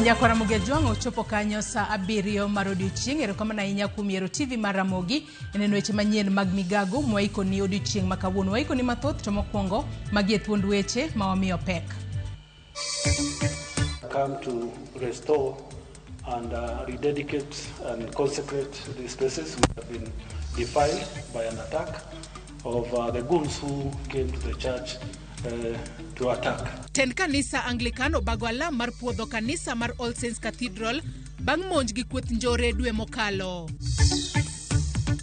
Nyakwa Ramogi Ajwang' ochopo kanyo sa 7 mar odiochieng'. Erokamano ahinya kuom yiero TV mar Ramogi. Eneno weche manyien mag migago mwaiko ni odiochieng' ma kawuono. Waiko ni mathoth to mokwongo magi e thuond weche ma wamiyo pek. Come to restore and rededicate and consecrate these spaces which have been defiled by an attack of the goons who came to the church to attack. Tend kanisa Anglican obago alam mar puodho kanisa mar All Saints Cathedral bang' monj gi kweth njore dwe mokalo.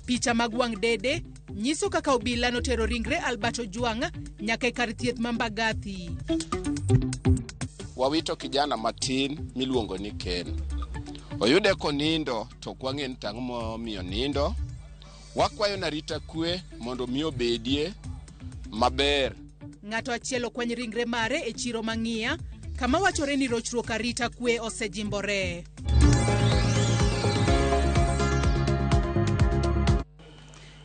Picha mag wang' dede nyiso kaka obila notero ringre Albert Ojwang' nyaka e kar thieth ma Mbagathi. Wawito kijana matin miluongo ni Ken. Oyude konindo to kwang'e ni tang' momiyo nindo. Wakwayo narita kwe mondo miyo bedie maber. Ng'ato achiel okwany ringre mare e chiro mang'ia kama wachore ni rochruok arita kwe osejimbore.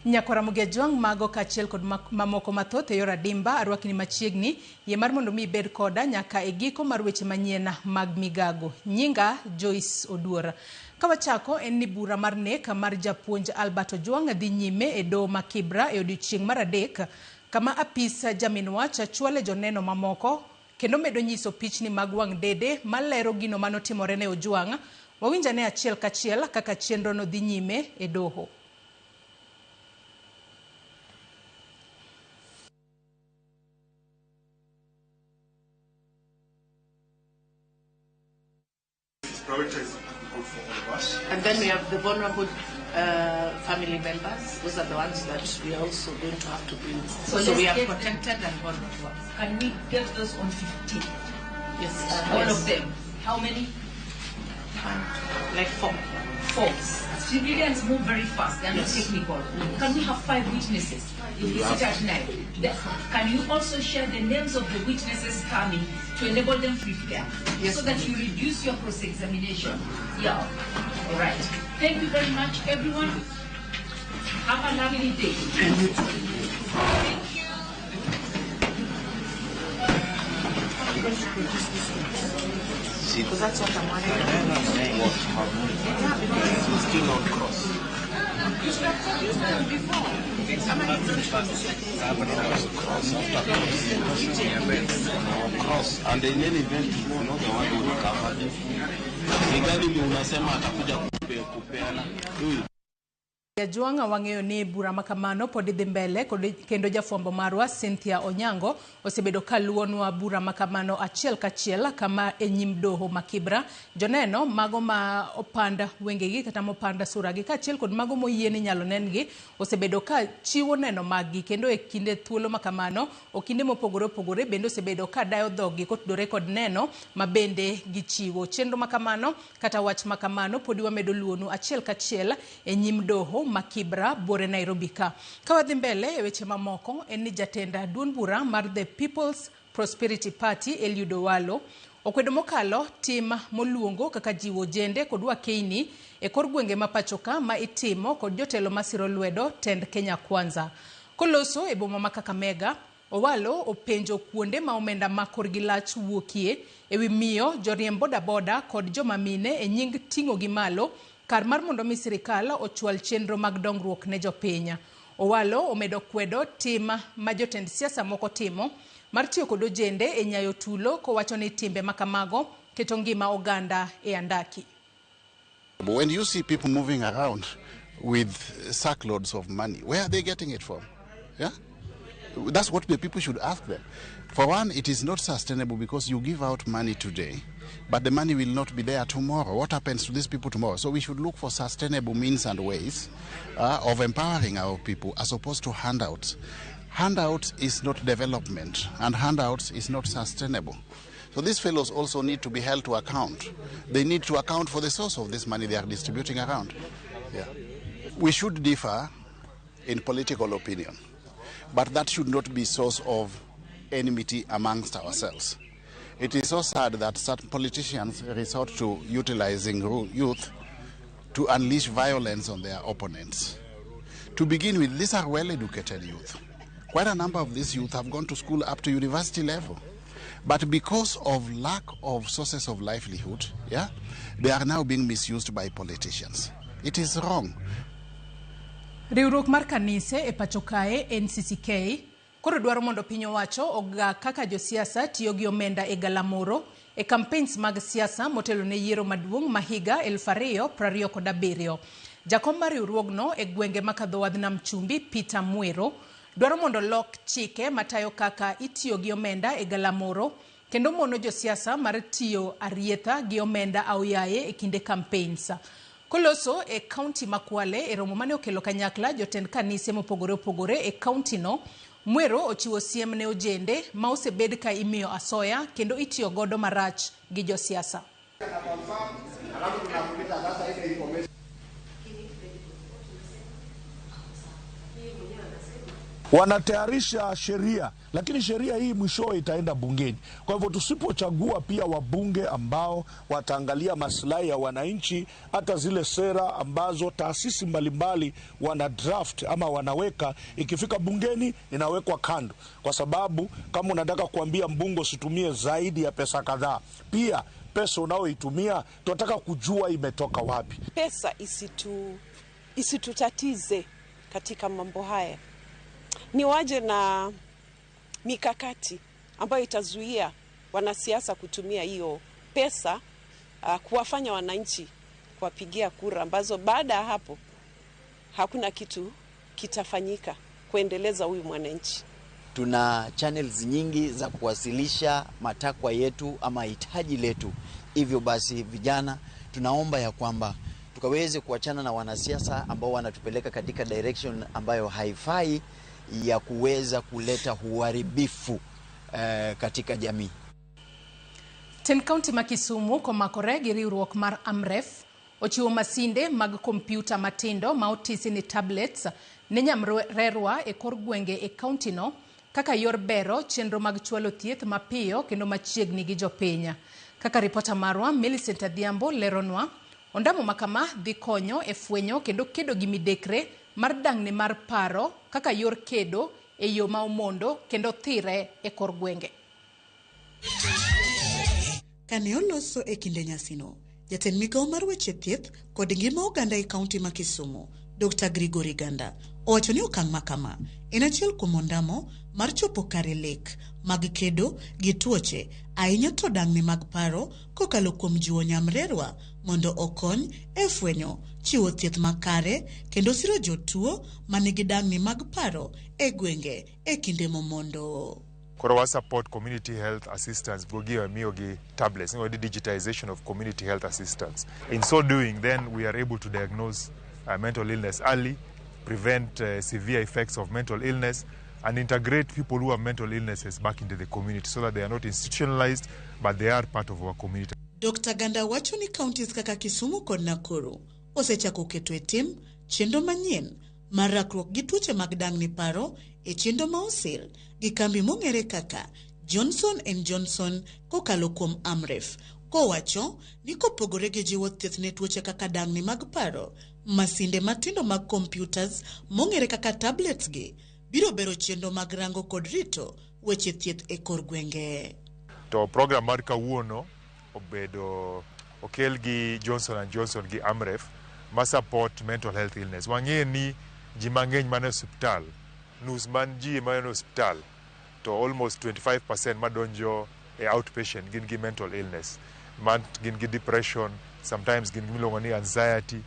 Nyakwa Ramogi Ajwang' mago kachiel kod mamoko mathoth e yor adimba arwakni machiegni yie mar mondo mi bed koda nyaka e giko mar weche manyien mag migago. Nyinga Joyce Oduor. Kawachako en ni bura mar nek mar japuonj Albert Ojwang' dhi nyime e doho ma Kibra e odiochieng' mar adek kama apis jamin wach chwale joneno mamoko kendo medo nyiso pichni mag wang' dede malero gino manotimore ne Ojwang'. Wawinjane achiel kachiel kaka chenro no dhi nyime e doho. Prioritize good for all of us. And then we have the vulnerable family members. Those are the ones that we are also going to have to be. So we are protected and vulnerable. Can we get those on 15? Yes. All of them. How many? Like 4. 4. Civilians move very fast. They're not technical. Can we have 5 witnesses? If we sit at 9. Can you also share the names of the witnesses coming to enable them to prepare? Yes. So that you reduce your cross-examination. Yeah. All right. Thank you very much, everyone. Have a lovely day. Thank you. Because that's what I'm wondering. It's still on cross. Cross. And in any event, you know the one who will cover this. Regarding unasema atakuja kupeana. Ajwang' wang'eyo ni bura makamano pod dhi mbele kendo jafwambo marwa Cynthia Onyango osebedo kaluonwa bura makamano achiel kachiel kama e nyim doho ma Kibra. Joneno mago ma opanda wengegi kata mopanda suragi kachiel kod mago moyieni nyalo nengi osebedo ka chiwo neno magi kendo e kinde thuolo makamano o kinde mopogore opogore bende osebedo ka dayo dhogi kotudore kod neno mabende gichiwo. Chenro makamano kata wach makamano podi wamedo luonu achiel kachiel e nyim doho ma Kibra bore Nairobi ka. Kawadhi mbele e weche mamoko en ni jatenda duond bura mar The People's Prosperity Party Eliud Owalo okwedo mokalo tim moluongo kaka jiwo jende kod wakeini e kor gwenge ma pachoka ma itimo kod jotelo masiro lwedo tend Kenya Kwanza. Koloso e boma ma Kakamega, Owalo openjo kuonde ma omenda ma korgi lach wuokie e wi miyo joriemb bodaboda kod joma mine e nying ting'o gi malo kar mar mondo mi sirikal ochwal chenro mag dongruok ne jopiny. Owalo omedo kwedo tim ma jotend siasa moko timo mar tiyo kod ojende e nyayo tulo kowacho ni timbe makamago keto ngima oganda e andaki. When you see people moving around with sackloads of money, where are they getting it from? Yeah? That's what the people should ask them. For one, it is not sustainable because you give out money today, but the money will not be there tomorrow. What happens to these people tomorrow? So we should look for sustainable means and ways of empowering our people as opposed to handouts. Handouts is not development, and handouts is not sustainable. So these fellows also need to be held to account. They need to account for the source of this money they are distributing around. Yeah. We should differ in political opinion, but that should not be source of enmity amongst ourselves. It is so sad that certain politicians resort to utilizing youth to unleash violence on their opponents. To begin with, these are well-educated youth. Quite a number of these youth have gone to school up to university level. But because of lack of sources of livelihood, yeah, they are now being misused by politicians. It is wrong. Riwruok mar kanise e pacho kae NCCK koro dwaro mondo piny owacho oga kaka josiasa tiyo gi omenda e galamoro e campaigns mag siasa motelo ne yiero maduong' ma higa 2027. Jakom mar riwruogno e gwenge makadho wadh Nam Chumbi Peter Mwero dwaro mondo lok chike matayo kaka itiyo gi omenda e galamoro kendo mono josiasa mar tiyo arietha gi omenda auyaye e kinde campaigns. Koloso e county Makwale e romo mane okelo kanyakla jotend kanise mopogore opogore e county no, Mwero ochiwo siem ne ojende ma osebed ka imiyo asoya kendo itiyo godo marach gi josiasa. Wanatayarisha sheria, lakini sheria hii mwisho itaenda bungeni. Kwa hivyo tusipochagua pia wabunge ambao wataangalia maslahi ya wananchi, hata zile sera ambazo taasisi mbalimbali wana draft ama wanaweka, ikifika bungeni inawekwa kando. Kwa sababu kama unataka kuambia mbunge usitumie zaidi ya pesa kadhaa, pia pesa unaoitumia tunataka kujua imetoka wapi. Pesa isitutatize katika mambo haya. Ni waje na mikakati ambayo itazuia wanasiasa kutumia hiyo pesa kuwafanya wananchi kuwapigia kura ambazo baada ya hapo hakuna kitu kitafanyika kuendeleza huyu mwananchi. Tuna channels nyingi za kuwasilisha matakwa yetu ama hitaji letu. Hivyo basi vijana tunaomba ya kwamba tukaweze kuachana na wanasiasa ambao wanatupeleka katika direction ambayo haifai ya kuweza kuleta uharibifu katika jamii. Ten County ma Kisumu komakore gi riwruok mar Amref ochiwo masinde mag kompyuta matindo ma otisi ni tablets ne nyamrerwa e kor gwenge e county no kaka yor bero chenro mag chwalo thieth mapiyo kendo machiegni gi jopiny. Kaka ripota marwa Millicent Adhiambo leronwa, ondamo makama dhi konyo e fwenyo kendo kedo gi midekre mar dang'ni mar paro kaka yor kedo e yo ma omondo kendo thire e kor gwenge. Kane oloso e kinde nyasino, jatend migao mar weche thieth kod ngima oganda e kaunti ma Kisumu, Dr. Gregory Ganda, owacho ni okang' makama en achiel kuom ondamo mar chopo kare lek mag kedo gi tuoche ahinya to dang'ni mag paro kokalo kuom jiwo nyamrerwa mondo okony e fwenyo chiwo thieth makare kendo siro jotuo manigi dang'ni mag paro e gwenge e kinde momondo. Koro support community health assistance bogia miogi tablets, the digitization of community health assistance. In so doing, then we are able to diagnose mental illness early, prevent severe effects of mental illness, and integrate people who have mental illnesses back into the community so that they are not institutionalized, but they are part of our community. Dr. Ganda wacho ni counties kaka Kisumu kod Nakuru osechako keto e tim chenro manyien mar rakruok gi tuoche mag dang'ni paro e chenro ma osir gi kambi mong'ere kaka Johnson & Johnson kokalo kuom Amref, kowacho ni kopogore gi jiwo thieth ne tuoche kaka dang'ni mag paro, masinde matindo mag computers mong'ere kaka tablets gi biro bero chenro mag rango kod rito weche thieth e kor gwenge. To program mar kawuono obedo okel gi Johnson & Johnson gi Amref ma support mental health illness. Wang'e ni ji mang'eny mane hospital, nus man ji mane hospital, to almost 25% madonjo e outpatient gin gi mental illness. Gin gi depression, sometimes gin milongo ni anxiety,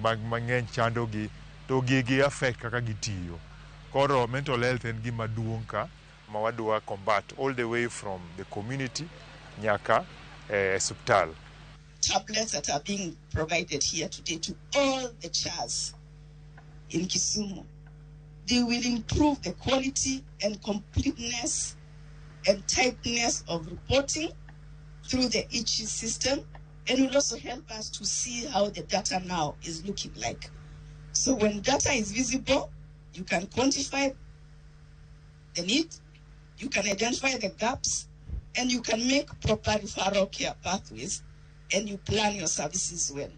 mang'eny chando gi, to gi affect kaka gitiyo. Koro mental health en gima duong' ka ma wadwa combat all the way from the community nyaka hospital. Tablets that are being provided here today to all the CHAS in Kisumu, they will improve the quality and completeness and tightness of reporting through the ECHI system, and will also help us to see how the data now is looking like. So when data is visible, you can quantify the need, you can identify the gaps, and you can make proper referral care pathways, and you plan your services well.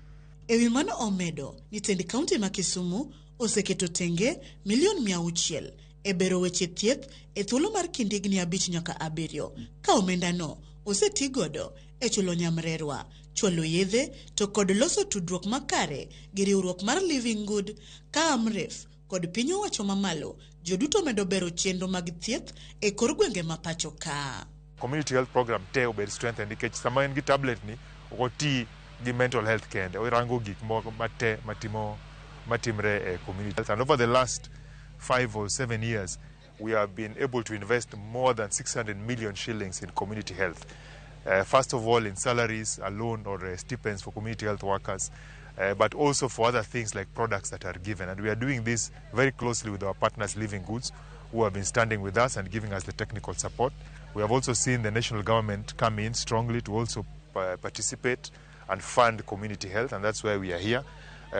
Ewi mano omedo ni tend kaunti ma Kisumu oseketo tenge milion 600 e bero weche thieth e thuolo mar kindigni 5 nyaka 7 ka omendano oseti godo e chulo nyamrerwa, chwalo yedhe to kod loso tudruok makare gi riwruok mar Living Good ka Amref kod piny owacho mamalo joduto medo bero chenro mag thieth e kor gwenge ma pacho ka. Community health program te obed strengthened nikech sama en gi tablet ni okoti gi mental health kende orango gik moko mate matimre e community health. And over the last 5 or 7 years we have been able to invest more than 600 million shillings in community health. First of all in salaries alone or stipends for community health workers, but also for other things like products that are given. And we are doing this very closely with our partners Living Goods, who have been standing with us and giving us the technical support. We have also seen the national government come in strongly to also participate and fund community health, and that's why we are here,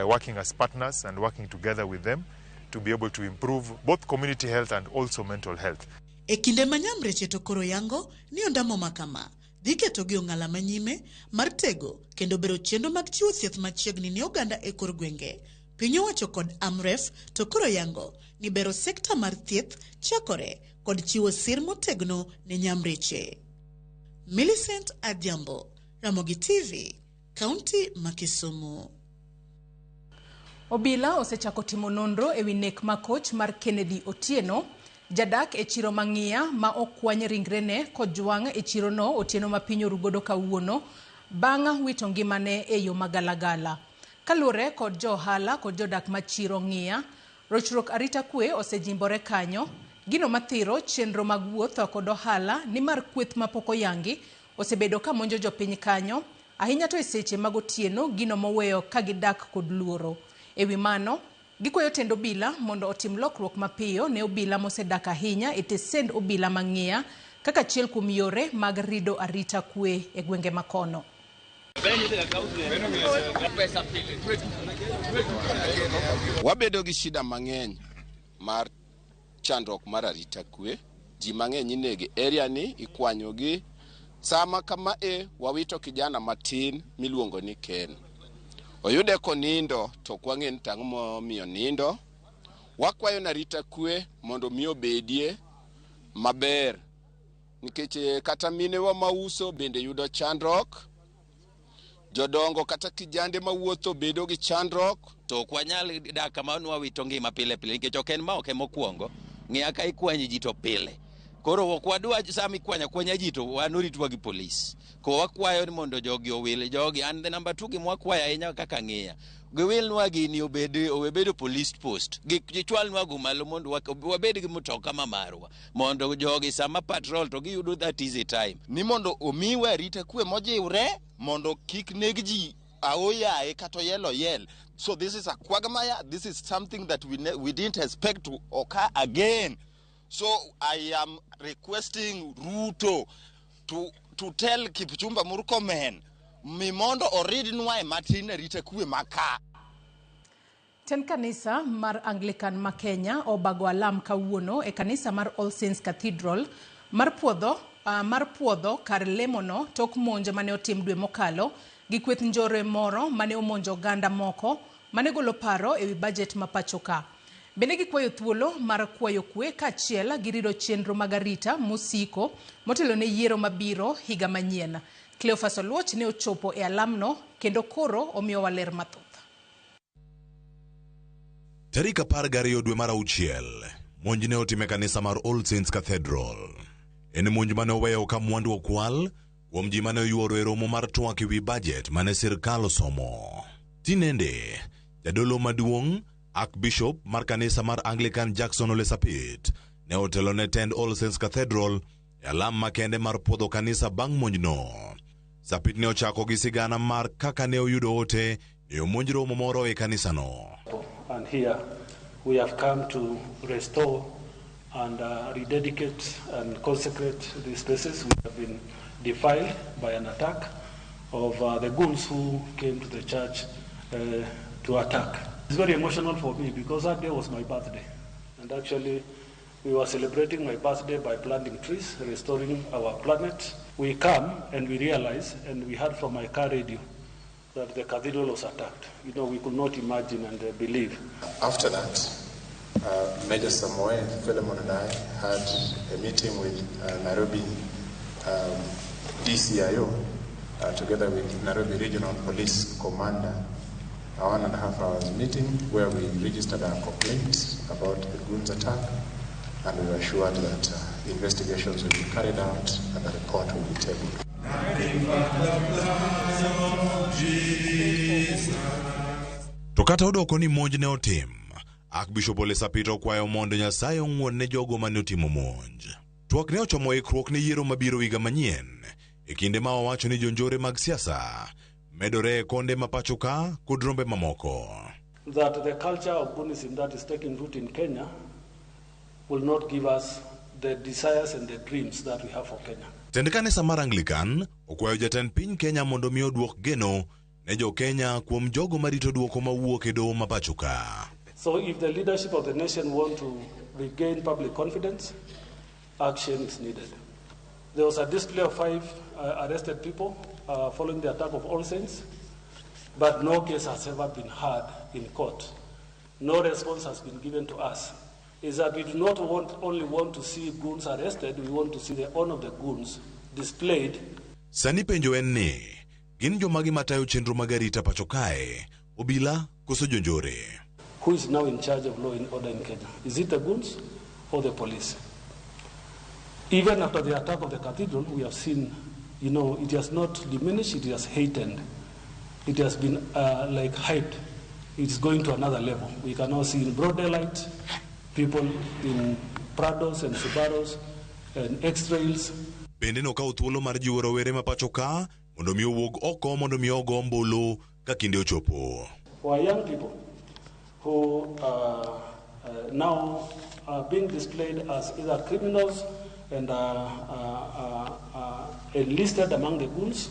working as partners and working together with them to be able to improve both community health and also mental health. E kinde manyamreche to koro yango ni ondamo makama dhiketo gi ong'ala manyime mar tego kendo bero chenro mag chiwo thieth machiegni ni oganda e kor gwenge. Piny owacho kod Amref to koro yango ni bero sekta mar thieth chakore kod chiwo sir motegno ne nyamreche. Millicent Adhiambo, Ramogi TV, County ma Kisumu. Obila osechako timo nonro ewi nek makoch mar Kennedy Otieno, jadak e chiro mang'ia ma okwany ringrene kojwang' e chiro no otieno ma piny orugodo kawuono bang' wito ngimane e yo magalagala. Kaluwore kod johala kod jodak ma chiro ng'ia, rochruok arita kwe osejimbore kanyo, gino mathiro chenro mag wuoth kod ohala ni mar kweth mapoko yangi osebedo ka monjo jopiny kanyo, ahinya to e seche mag otieno gino moweyo ka gidak kod luoro. Ewi mano, gikwayo tend obila mondo otim lokruok mapiyo ne obila mosedak ahinya e tesend obila mang'ia kaka achiel kuom yore mag rido arita kwe e gwenge makono. Wabedo gi shida mang'eny mar chandruok mar arita kwe. Ji mang'eny inegi area ni ikwanyogi. Sama kama wawito kijana matin miluongo ni Ken. Oyude konindo to kwang'e ni tang' momiyo nindo. Wakwayo na arita kwe mondo miyo bedie maber. Nikech kata minewa mauso bende yudo chandruok. Jodongo kata kijande mawuotho bedo gi chandruok. To kwanyal dak kama wawito ngima pile pile nikech ok en ma ok mokwongo. Ng'ia ka ikwanyo ji to pile. Koro ok wadwa sama ikwanya ji to wanoritwa gi polis. Ko wakwayo ni mondo jogi owil jogi and the number 2 gi mwakwayo ahinya kaka ng'ia. Giwilnwa gini obedo police post. Gichwalnwa gumalo mondo wabed gi mtoka mamarwa. Mondo jogi sama patrol to giyudo that is a time. Ni mondo omiwa arita kwe mojiwre mondo kik neg ji aoyaye kata yelo yel. So this is a quagmire. This is something that we didn't expect to occur again. So I am requesting Ruto to tell Kipchumba Murkomen mimondo oridnwa matin arita kwe maka. Ten kanisa mar Anglican ma Kenya obago alam kawuono e kanisa mar All Saints Cathedral mar puodho kar lemono tok monjo mane otim dwe mokalo gi kweth njore moro mane omonjo ganda moko mane golo paro ewi budget ma pacho ka. Bende gikwayo thuolo mar kwayo kwe kachiel gi rido chenro mag arita musiko motelo ne yiero mabiro higa manyien. Cleophas Oluoch ne ochopo e alamno kendo koro omiyo waler mathoth. Tarik 12 dwe mar auchiel, monj ne otime kanisa mar All Saints Cathedral. En monj mane oweyo ka mwandu okwal kuom ji mane oyuoro e romo mar twak ewi budget mane sirkal osomo. Tinende, jadolo maduong' Archbishop mar kanisa mar Anglican Jackson Ole Sapit ne otelo ne tend All Saints Cathedral e alam makende mar puodho kanisa bang' monjno. Sapit ne ochako gi sigana mar kaka ne oyudo ote e monj romo moro e kanisa no. And here we have come to restore and rededicate and consecrate these spaces which have been defiled by an attack of the goons who came to the church to attack. It's very emotional for me because that day was my birthday. And actually we were celebrating my birthday by planting trees, restoring our planet. We come and we realize and we heard from my car radio that the cathedral was attacked. You know, we could not imagine and believe. After that, Major Samoe, Philemon and I had a meeting with Nairobi DCIO together with Nairobi Regional Police Commander, a 1.5 hours meeting where we registered our complaints about the goons attack, and we were assured that investigations will be carried out and a report will be tabled. To kata odoko ni monj ne otim, Archbishop Ole Sapito kwayo mondo Nyasaye ong'won ne jogo mane otimo monj. Twak ne ochomo ikruok ne yiero mabiro higa manyien, e kinde ma owacho ni jonjore mag siasa medore konde ma pacho ka kod rombe mamoko. That the culture of Goonism that is taking root in Kenya will not give us the desires and the dreams that we have for Kenya. Tend kanisa mar Anglican okwayo jatend piny Kenya mondo mi oduok geno ne jo Kenya kuom jogo marito duoko mawuok e doho ma pacho ka. So if the leadership of the nation want to regain public confidence, action is needed. There was a display of 5 arrested people following the attack of All Saints, but no case has ever been heard in court. No response has been given to us. Is that we do not only want to see goons arrested, we want to see the honor of the goons displayed. Sani penjo en ni, gin jomagi matayo chenro mag arita pacho kae, obila koso jonjore? Who is now in charge of law and order in Kenya? Is it the goons or the police? Even after the attack of the cathedral, we have seen, it has not diminished, it has heightened. It has been like hyped. It's going to another level. We can now see in broad daylight people in Prados and Subarus and X-Trails. Bende no kawo thuolo mar jiwo rowere ma pacho ka mondo mi owuog oko mondo mi ogo ombulu ka kinde ochopo. For our young people who now are being displayed as either criminals and enlisted among the goons,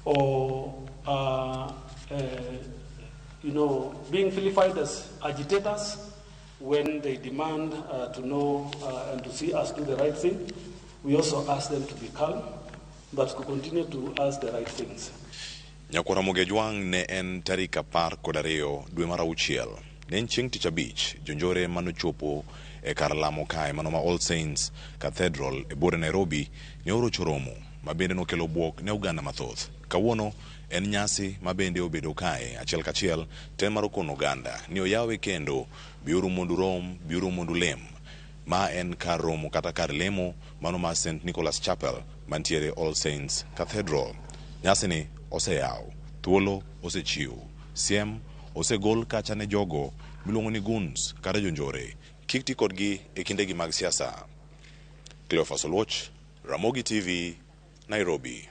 or being vilified as agitators when they demand to know and to see us do the right thing. We also ask them to be calm, but to continue to ask the right things. Nyakwara Mogejwang ne en tarik 12 dwe mar auchiel. Ne en chieng' tich abich, jonjore manochopo e kar lamo kae mano ma All Saints Cathedral e bore Nairobi ne orocho romo, ma bende nokelo buok ne oganda mathoth. Kawuono en nyasi ma bende obedo kae achiel kachiel, tem mar kono oganda ni oyawe kendo biuru mundu rom, biuru mundu lem. Ma en kar romo kata kar lemo mano ma St. Nicholas Chapel mantiere All Saints Cathedral. Nyasi ni oseyaw, thuolo osechiw, siem osegol kacha ne jogo miluongo ni goons kata jonjore, kik ti kodgi e kindegi mag siasa. Cleophas Oluoch, Ramogi TV, Nairobi.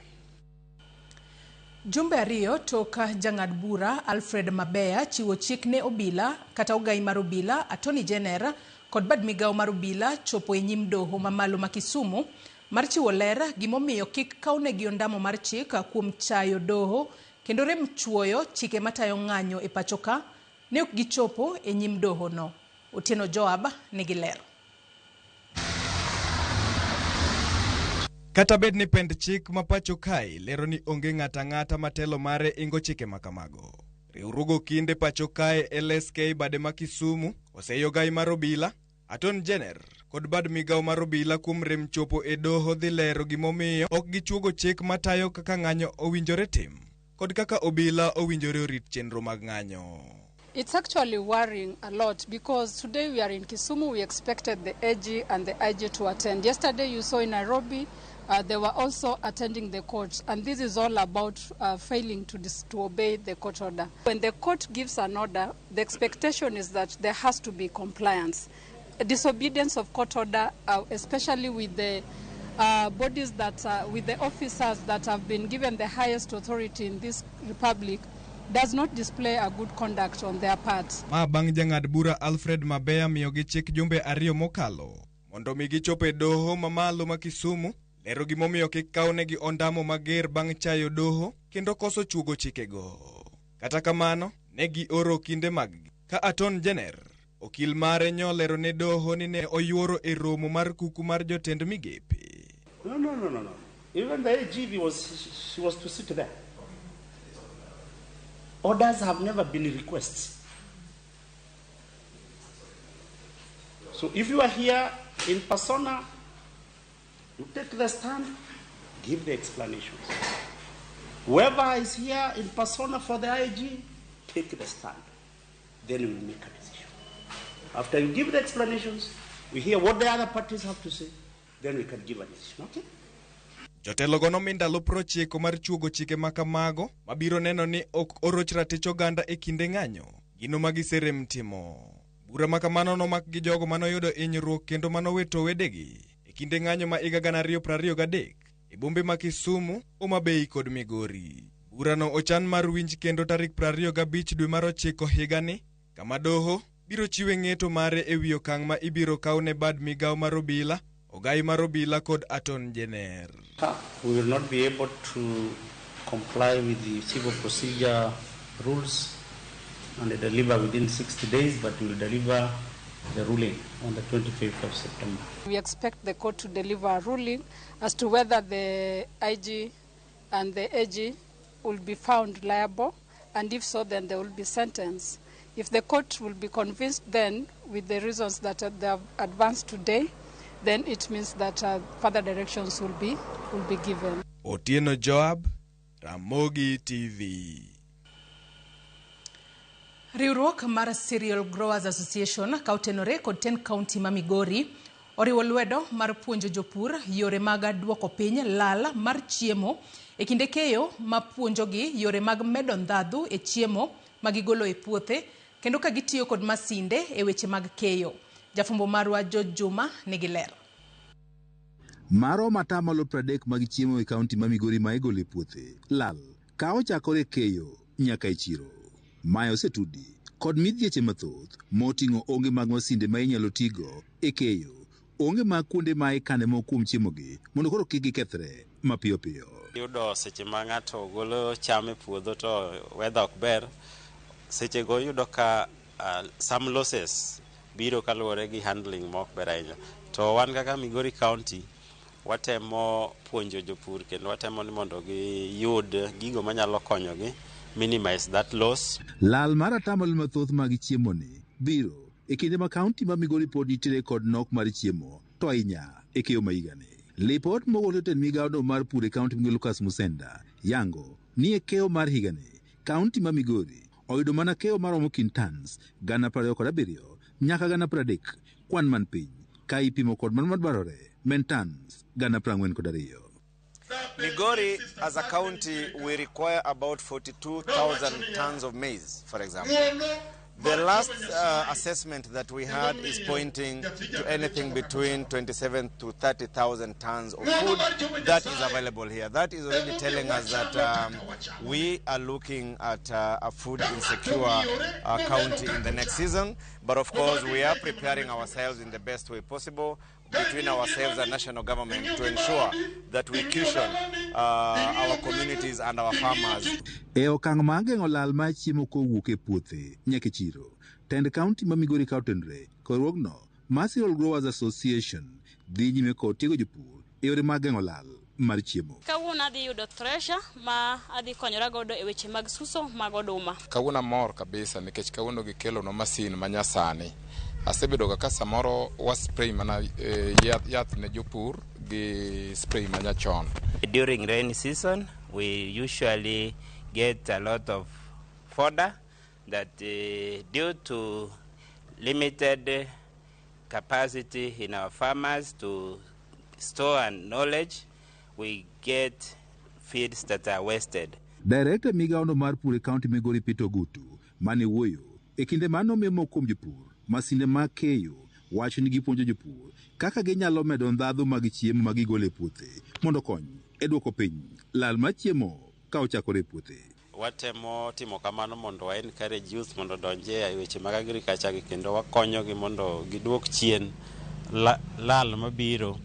Jumbe ariyo toka jang'ad bura Alfred Mabeya chiwo chik ne obila kata ogai mar obila, Attorney General kod bad migawo mar obila chopo e nyim doho mamalo ma Kisumu mar chiwo ler gimomiyo kik kawnegi ondamo mar chik kuom chayo doho kendo rem chuoyo chike matayo ng'anyo e pacho ka ne ok gichopo e nyim doho no. Otieno Joab nigi ler. Kata bed ni pend chik ma pacho kae lero ni onge ng'ata ng'ata matelo mare ingo chike makamago. Riwruogo kinde pacho kae LSK bade ma Kisumu oseyo gai mar obila, Attorney General kod bad migawo mar obila kuom rem chopo e doho dhi lero gimomiyo ok gichuogo chik matayo kaka ng'anyo owinjore tim kod kaka obila owinjore orit chenro mag ng'anyo. It's actually worrying a lot because today we are in Kisumu. We expected the AG and the IG to attend. Yesterday you saw in Nairobi, they were also attending the court. And this is all about failing to obey the court order. When the court gives an order, the expectation is that there has to be compliance. A disobedience of court order, especially with the bodies that, with the officers that have been given the highest authority in this republic, does not display a good conduct on their part. Ma bang jang'ad bura Alfred Mabeya miyo gi chik jumbe ariyo mokalo mondo mi gichope doho mamalo ma Kisumu, lero gimomiyo kik kawnegi ondamo mager bang chayo doho kendo koso chugo chikego. Kata kamano ne gioro kinde maggi ka Attorney General okil mare nyolero ne doho ni ne oyuoro e romo mar kuku mar jotend migepe. No. Even the AG she was to sit there. Orders have never been requests. So if you are here in persona, you take the stand, give the explanations. Whoever is here in persona for the IG, take the stand. Then we will make a decision. After you give the explanations, we hear what the other parties have to say, then we can give a decision, okay? Jotelo go nomi ndalo 90 mar chuogo chike makamago mabiro neno ni ok oroch ratich oganda e kinde ng'anyo gino magiserem timo. Bura makamano nomak gi jogo manoyudo hinyruok kendo manowito wedegi e kinde ng'anyo ma higa 2023 e bombe ma Kisumu, Homa Bay kod Migori. Burano ochan mar winj kendo tarik 25 dwe mar 9 higani, kama doho biro chiwe ng'eto mare e wi okang' ma ibiro kawne bad migawo mar obila, Ogai mar obila kod Attorney General. We will not be able to comply with the civil procedure rules and deliver within 60 days, but we will deliver the ruling on the 25th of September. We expect the court to deliver a ruling as to whether the IG and the AG will be found liable, and if so, then they will be sentenced. If the court will be convinced then with the reasons that they have advanced today, then it means that further directions will be given. Otieno Joab, Ramogi TV. Riwruok mar Cereal Growers Association kautenore kod 10 county ma Migori oriwo lwedo mar puonjo jopur yore mag duoko piny lal mar chiemo e kinde keyo ma puonjogi yore mag medo ndhadhu e chiemo magigolo e puothe kendo ka gitiyo kod masinde e weche mag keyo. Jafumbo marwa George Juma nigi ler. Maro matamalo 30 mag chiemo e kaunti ma Migori ma igolo e puothe lal ka ochakore keyo nyaka e chiro. Mayo setudi kod midhieche mathoth moting'o onge mag masinde ma inyalo tigo e keyo, onge mag kuonde ma ikane mo kuom chiemogi mondo koro kik gikethre mapiyo piyo. Yudo seche ma ng'ato golo cham e puodho to weather ok ber, seche go yudo ka some losses biro kaluwore gi handling mok ber ahinya. To wan kaka Migori County watemo puonjo jopur kendo watemo ni mondo giyud gigo manyalo konyogi minimize that loss. Lal mar atamalo mathoth mag chiemo ni biro e kinde ma kaunti ma Migori pod nitiere kod nok mar chiemo to ahinya e keyo ma higani. Lipot mogol ten migawo mar pur e kaunti ma Lucas Musenda yango ni e keyo mar higani kaunti ma Migori oyudo mana keyo maromo kintans 27,000 nyaka 30,000 kwan man piny ka ipimo kod man madwarore mentans 42,000. Migori, as a county, we require about 42,000 tons of maize, for example. The last assessment that we had is pointing to anything between 27 to 30,000 tons of food that is available here. That is already telling us that we are looking at a food insecure county in the next season. But of course, we are preparing ourselves in the best way possible between ourselves and national government to ensure that we cushion our communities and our farmers. E okang' mageng'o lal ma chiemo kowuok e puothe nyaka chiro, tend kaunti ma Migori kautenre korwogno mar Cereal Growers Association dhi nyime kod tiego jopur e yore mag geng'o lal mar chiemo. Kawuono adhi yudo thresher ma adhi konyora godo e weche mag suso mag oduma. Kawuono mor kabisa nikech kawuono gikelo no masin manyasani. Asebedo ka samoro wa spray mana yath ne jopur gi spray manyachon. During rainy season, we usually get a lot of fodder that due to limited capacity in our farmers to store and knowledge, we get feeds that are wasted. Director migawono mar pur e kaunti Migori Peter Gutu mane wuoyo e kinde mano memo kuom jopur masinde mag keyo wacho ni gipuonjo jopur kaka ginyalo medo ndhadhu mag chiemo ma gigolo e puothe mondo kony e duoko piny lal mar chiemo ka ochakore e puothe. Watemo timo kamano mondo wa encourage youth mondo donje e weche mag agriculture kendo wakonyogi mondo giduok chien lal mabiro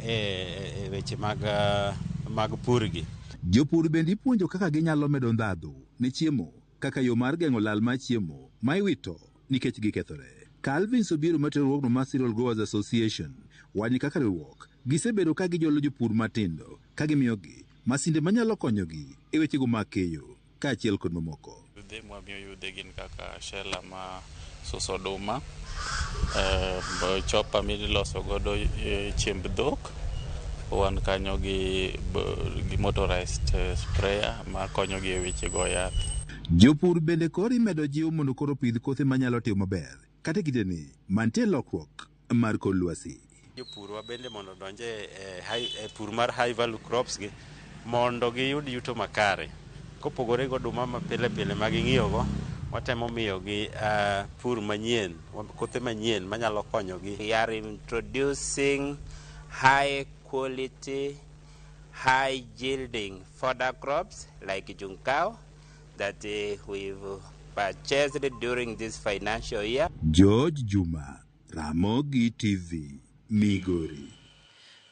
e weche mag purgi. Jopur bende ipuonjo kaka ginyalo medo ndhadhu ne chiemo kaka yo mar geng'o lal mar chiemo ma iwito nikech gikethore. Calvin Sobiro matero mar Cereal Growers Association wani kaka riwruok gisebedo ka gijolo jopur matindo ka gimiyogi masinde manyalo konyogi e wechego mag keyo kaachiel kod mamoko. yudhe mwamiyo yudhe gin kaka shela ma suso oduma, chopa miloso godo chiemb dhok, wan kanyo gi motorized sprayer ma konyo gi e weche go yath. Jopur bende koro imedo jiw mondo koro pidh kothe manyalo timo maber kata kiteni mantie lokruok mar kor lwasi. Jopurwa bende mondo donje e pur mar high value crops gi mondo giyud yuto makare. Kopogore go oduma ma pile pile ma ging'iyogo, watemo miyogi pur manyien, kothe manyien manyalo konyogi. We are introducing high quality, high yielding fodder crops like Junkao that we've purchased during this financial year. George Juma, Ramogi TV, Migori.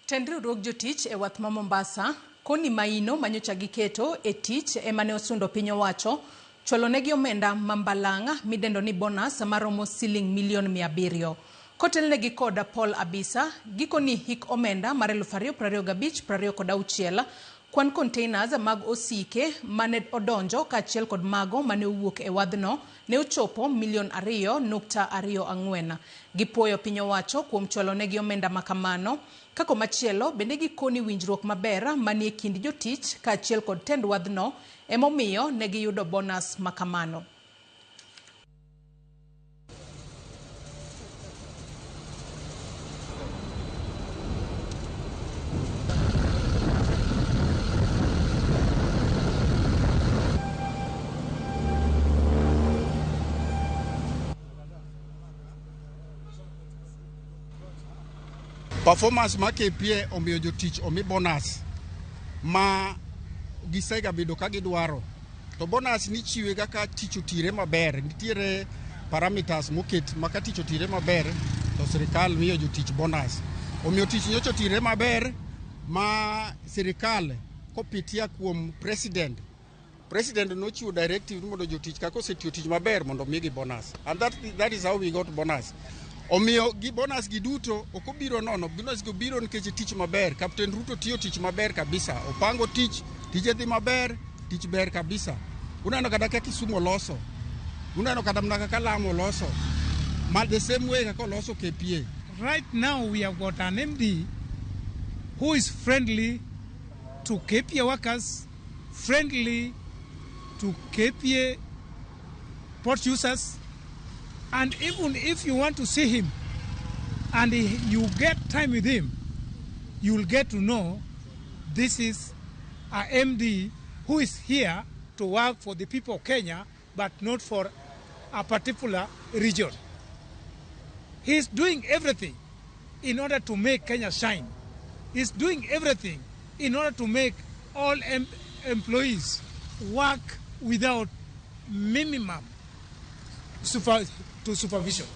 Riwruog jotich e wath ma Mombasa koni maino manyocha giketo e tich emane osundo piny owacho chwalo negi omenda mambalanga midendo ni bonus maromo siling milion 700. Kotelnegi koda Paul Abisa gikoni hik omenda mar 2025-26 kwan containers mag osike mane odonjo kaachiel kod mago mane owuok e wadhno ne ochopo milion 2.24. Gipuoyo piny owacho kuom chwalo negi omenda makamano. Kako machielo bende gikoni winjruok maber manie kind jotich kaachiel kod tend wadhno emomiyo ne giyudo bonus makamano. Performance ma KPA omiyo jotich omi bonus ma gisega bedo ka gidwaro. To bonus ni chiwe kaka tich otire maber. Nitiere parameters moket maka tich otire maber to sirikal miyo jotich bonus. Omiyo tich nyocho otire maber ma sirikal kopitia kuom president no chiwo directive mondo jotich kako osetiyo tich maber mondo migi bonus. And that is how we got bonus. Omiyo gi bonus gi duto okobiro nono, bonus go biro nikech tich maber. Captain Ruto tiyo tich maber kabisa. Opango tich, tije dhi maber, tich ber kabisa. Unano kada ka Kisumu loso. Unano kada mna kaka Lamu loso. The same way kako loso KPA. Right now we have got an MD who is friendly to KPA workers, friendly to KPA port users. And even if you want to see him and you get time with him, you will get to know this is a MD who is here to work for the people of Kenya, but not for a particular region. He is doing everything in order to make Kenya shine. He is doing everything in order to make all employees work without minimum supervision.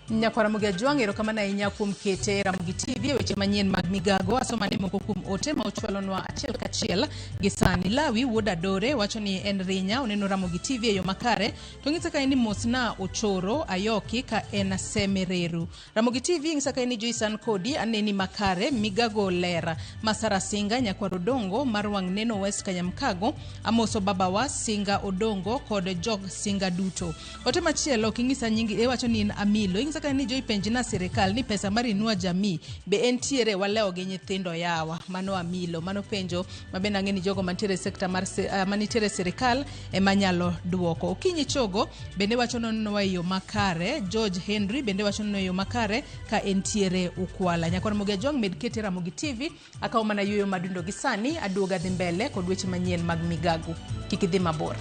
Nyakwara Mugia Juang erokamano ahinya kuom kete Ramogi TV weche manyien mag migago asomane moko kuom ote ma ochwalonwa achiel kachiel gi sani. Lawi wuod Adore wacho ni en rinya oneno Ramogi TV e yo makare to ng'isa ka ni mosna ochoro ayoki ka en semereru. Ramogi TV ng'isa ka ni Joysan Kodi aneni makare migago lera Masara Singa Nyakwara Odongo mar wang' neno West Kanyamkago amoso babawa Singa Odongo kod jog Singa duto. Ote machielo king'isa nyingi wacho ni en Amilo saka ni joi penjina sirikal ni pesa mari inua jamii be entiere waleo gi nyithindo yawa. Mano Amilo, mano penjo mabenda ng'eni jogo mantiere sekta mar manitere sirikal emanyalo duoko. Okinyi Chogo bende wacho nono yo makare. George Henry bende wacho nono yo makare ka entiere ukwala. Nyakwara Mugia Juang med kete Ramogi TV akaw mana yuyo madundo gi sani aduoga dhi mbele kod weche manyien mag migago. Kik idhi mabor.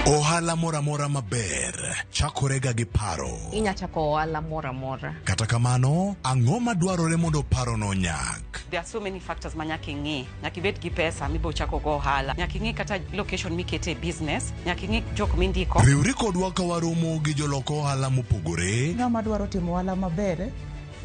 Ohala mora mora maber chakorega gi paro. Inya chako ohala mora mora. Kata kamano, ang'o madwarore mondo paro no nyak? There are so many factors manyaka ing'e. Nyaka ibed gi pesa mibo chako go ohala. Nyaka ing'e kata location mikete business. Nyaka ing'e jok mindiko. Riwri kodwa ka waromo gi joloko ohala mopogore. Ng'ama dwaro timo ohala maber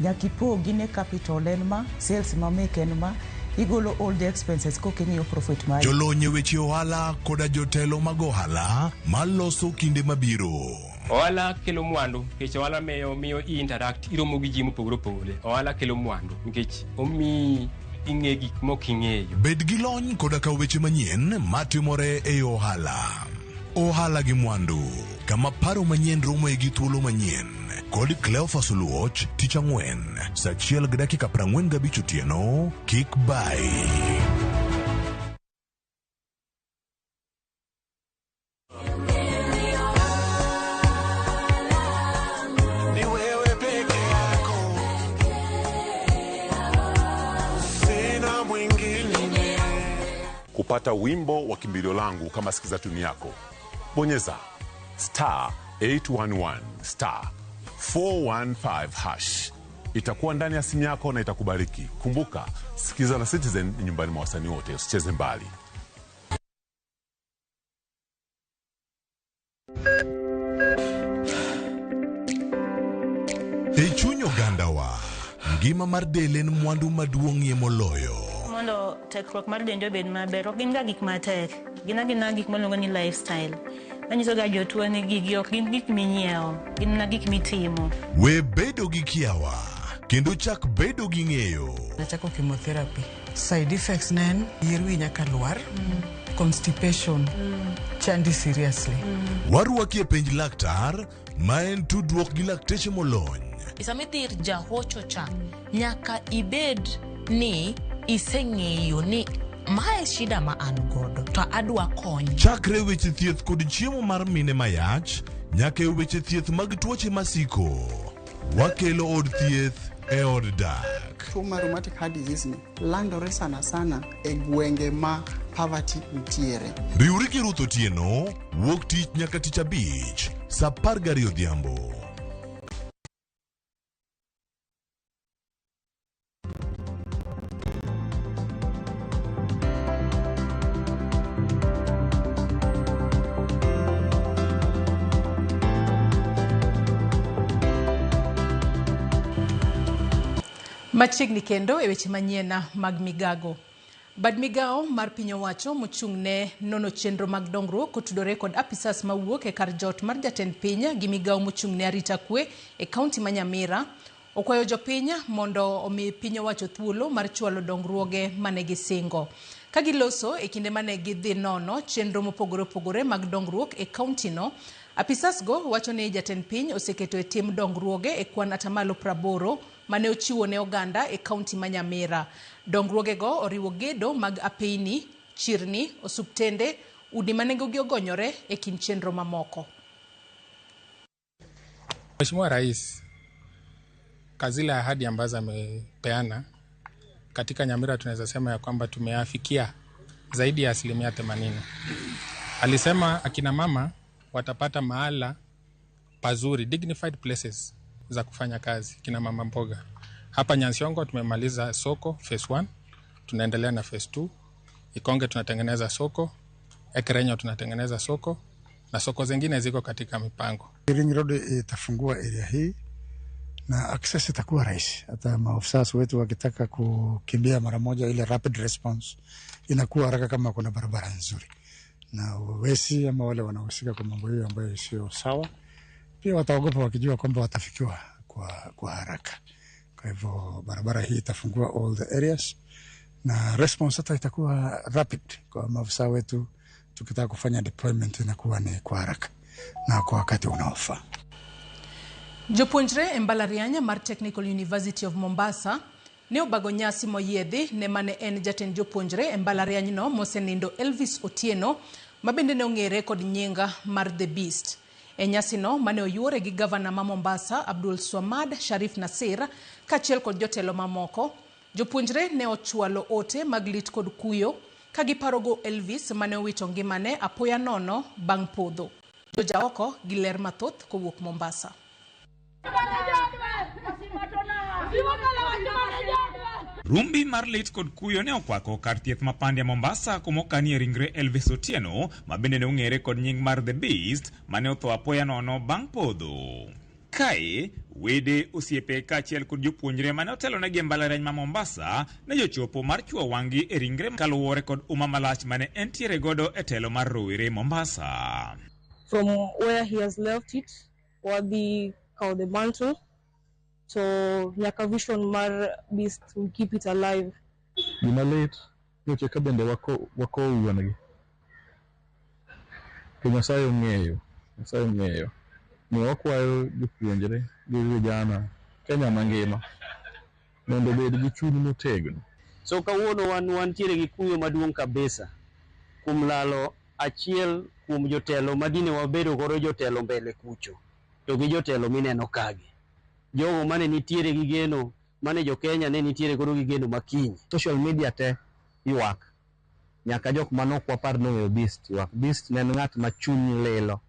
nyaka ipogi ne capital en ma, sales ma make en ma, igolo all the expenses koking'iyo profit mari. Jolonye weche ohala koda jotelo mag ohala maloso kinde mabiro. Ohala kelo mwandu, nikech ohala miyo interact, iromo gi ji mopogore opogore. Ohala kelo mwandu, nikech omi ing'e gik moking'eyo. Bed gi lony koda ka weche manyien matimore e ohala. Ohala gi mwandu, kama paro manyien romo e gi thuolo manyien. Kod Cleophas Oluoch, tich ang'wen, saa 1:45 otieno, kik bai. Kupata wimbo wa kimbilio langu kama sikiza tuni yako, bonyeza *811 *415#. Itakuwa ndani ya simu yako na itakubariki. Kumbuka, sikiza na Citizen nyumbani mwa wasanii wote, usicheze mbali. E chunyo gandawa, ngima mar delen mwandu maduong'ie moloyo. Mondo tekruok mar dende obed maber, ok gin ga gik matek. Gin gik maluongo ni lifestyle. Manyiso ga jotuo ni gigi ok gin gik minyiewo, gin na gik mitimo. We bedo gi kiawa, kendo chak bedo gi ng'eyo. Nachako chemotherapy. Side effects nen, yier wi nyaka lwar, constipation, chandi seriously. Warwaki e penj laktar, ma en tudruok gi lakteche molony. Isamidhir jahocho cha, nyaka ibed ni iseng'eyo ni mae shida ma an godo to adwa kony. Chakre weche thieth kod chiemo mar mine mayach, nyaka weche thieth mag tuoche masiko. Wakelo od thieth e od dak. Tuo mar rheumatic heart disease ni landore sana e gwenge ma poverty ntiere. Riwri gi Ruth Otieno, wuok tich nyaka tich abich, saa 12 odhiambo. Machiegni kendo e weche manyiena mag migago. Bad migao mar piny owacho mochung'ne nono chenro mag dongruok kotudore kod apisas mawuok e kar jot mar jatend piny gi migao mochung'ne arita kwe e kaunti ma Nyamira okwayo jopiny mondo omi piny owacho thuolo mar chwalo dongruoge mane gisingo. Ka giloso e kinde mane gidhi nono chenro mopogore opogore mag dongruok e kaunti no, apisas go wacho ni jatend piny oseketo e tim dongruoge e kwan atamalo 80 mane ochiwo ne oganda e kaunti ma Nyamira. Dongruoge go oriwo gedo mag apeini, chirni, osuptende, udi manengogi ogonyore e kin chenro mamoko. Mheshimiwa Rais, kazila ahadi ambazo amepeana katika Nyamira tunaweza sema ya kwamba tumeafikia zaidi ya 80%. Alisema akina mama watapata mahala pazuri, dignified places za kufanya kazi, kina mama mboga. Hapa Nyansiongo tumemaliza soko phase 1, tunaendelea na phase 2. Ikonge tunatengeneza soko, Ekerenyo tunatengeneza soko, na soko zingine ziko katika mipango. Ring Road itafungua area hii na access itakuwa rahisi. Hata maofisa wetu wakitaka kukimbia mara moja, ile rapid response inakuwa haraka kama kuna barabara nzuri. Na wesi ama wale wanahusika kwa mambo hiyo ambayo sio sawa, pia wataogopa wakijua kwamba watafikiwa kwa haraka. Kwa hivyo barabara hii itafungua all the areas na response hata itakuwa rapid kwa maafisa wetu. Tukitaka kufanya deployment inakuwa ni kwa haraka na kwa wakati unaofaa. Jopuonjre e mbalariany mar Technical University of Mombasa ne obago nyasi moyiedhi ne mane en jatend jopuonjre e mbalariany no mosenindo Elvis Otieno, mabende ne ong'ere kod nyinga mar The Beast. E nyasi no mane oyuore gi gavana ma Mombasa Abdul Swamad Sharif Nasir kachiel kod jotelo mamoko, jopuonjre ne ochwalo ote mag lit kod kuyo ka giparogo Elvis mane owito ngimane apoya nono bang' podho. Jojaoko gi ler mathoth kowuok Mombasa. Rumbi mar lit kod kuyo ne okwako kar thieth mapande Mombasa kumokanie ringre Elvis Otieno, mabende ne ong'ere kod nying mar The Beast, mane otho apoya nono bang' podho. Kae, wede osiepe kaachiel kod jopuonjre mane otelonegi e mbalariany ma Mombasa ne jochopo mar chwo wang'gi e ringre kaluwore kod uma malach mane entiere godo e telo mar rowere Mombasa. From where he has left it, wadhi kao the mantle, so nyaka vision mar Beast will keep it alive. Gima lit, yoche ka bende wako wuonegi. Nyasaye ong'eyo. Ne wakwayo jopuonjre gi vijana Kenya mangima mondo obed gi chuny motegno. So kawuono wantiere gi kuyo maduong' kabisa kuom lalo achiel kuom jotelo madine wabedo godo jotelo mbele kucho to gi jotelo mineno kagi. Jogo mane nitiere gi geno, mane jo Kenya ne nitiere godo gi geno makiny. Social media te ywak. Nyaka jok manok wapar nong'eyo Beast ywak. Beast ne en ng'at ma chuny lilo.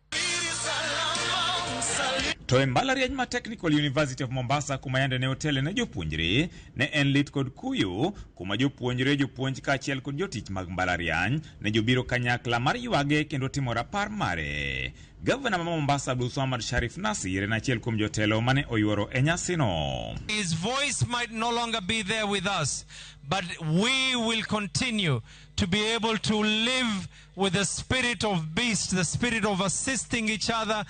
To e mbalariany ma Technical University of Mombasa kuma yande ne otele ne jopuonjre ne en lit kod kuyo kuma jopuonj kaachiel kod jotich mag mbalariany ne jobiro kanyakla mar ywage kendo timo rapar mare. Gavana ma Mombasa Abdulswamad Sharif Nassir en achiel kuom jotelo mane oyuoro e nyasino. His voice might no longer be there with us, but we will continue to be able to live with the spirit of Beast, the spirit of assisting each other.